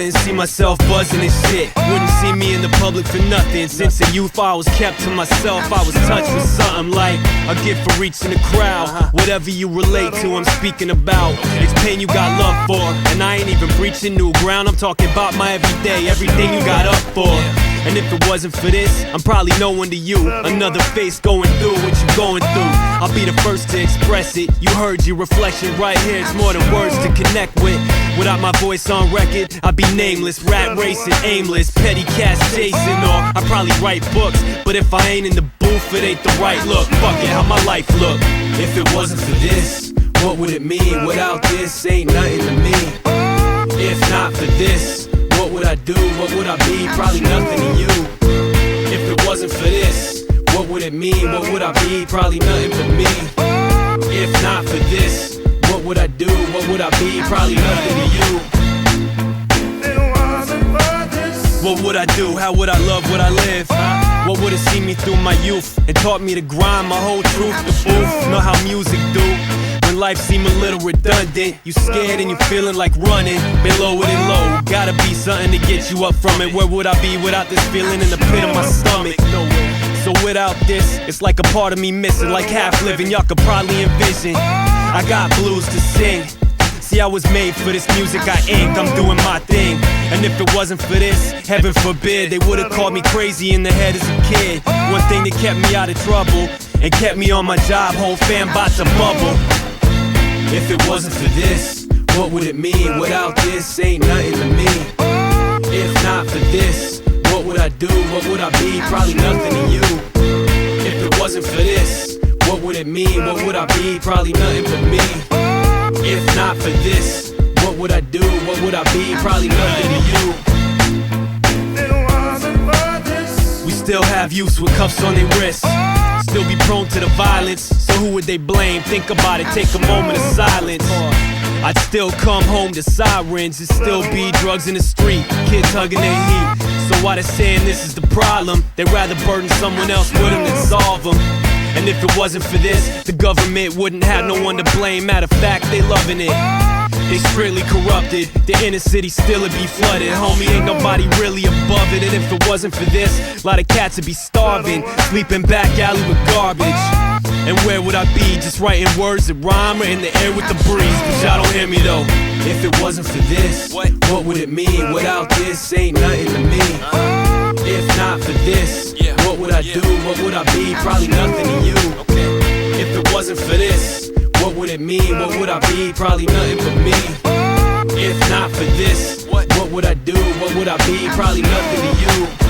couldn't see myself buzzing and shit. Wouldn't see me in the public for nothing. Since a youth I was kept to myself. I was touched with something like a gift for reaching the crowd. Whatever you relate to, I'm speaking about. It's pain you got love for, and I ain't even breaching new ground. I'm talking about my everyday, everything you got up for. And if it wasn't for this, I'm probably no one to you. Another face going through what you going through. I'll be the first to express it. You heard your reflection right here. It's more than words to connect with. Without my voice on record, I'd be nameless, rat racing, aimless, petty cats chasing. Or I probably write books, but if I ain't in the booth, it ain't the right look. Fuck it, how my life look. If it wasn't for this, what would it mean? Without this, ain't nothing to me. If not for this, what would I do? What would I be? Probably nothing to you. If it wasn't for this, what would it mean? What would I be? Probably nothing for me. If not for this, what would I do? What would I be? Probably nothing to you. What would I do? How would I love what I live? What would have seen me through my youth and taught me to grind my whole truth? The booth, know how music do. When life seem a little redundant, you scared and you feeling like running. Been lower than low, gotta be something to get you up from it. Where would I be without this feeling in the pit of my stomach? Nowhere. So without this, it's like a part of me missing, like half living, y'all could probably envision. I got blues to sing. See, I was made for this music I ink, I'm doing my thing. And if it wasn't for this, heaven forbid, they would've called me crazy in the head as a kid. One thing that kept me out of trouble and kept me on my job, whole fam bout to bubble. If it wasn't for this, what would it mean? Without this, ain't nothing to me. If not for this, what would I do? What would I be? Probably nothing to you. If it wasn't for this, what would it mean? What would I be? Probably nothing for me. If not for this, what would I do? What would I be? Probably nothing to you. We still have youths with cuffs on their wrists, still be prone to the violence. So who would they blame? Think about it, take a moment of silence. I'd still come home to sirens. It'd still be drugs in the street, kids hugging their heat. So why they saying this is the problem? They'd rather burden someone else with them than solve them. And if it wasn't for this, the government wouldn't have no one to blame. Matter of fact, they loving it. They strictly corrupted. The inner city still would be flooded. Homie, ain't nobody really above it. And if it wasn't for this, a lot of cats would be starving, sleeping back alley with garbage. And where would I be? Just writing words that rhyme or in the air with the breeze? But y'all don't hear me though. If it wasn't for this, what would it mean? Without this, ain't nothing to me. If not for this, what would I do? What would I be? Probably nothing to you. If it wasn't for this, what would it mean? What would I be? Probably nothing for me. If not for this, what would I do? What would I be? Probably nothing to you.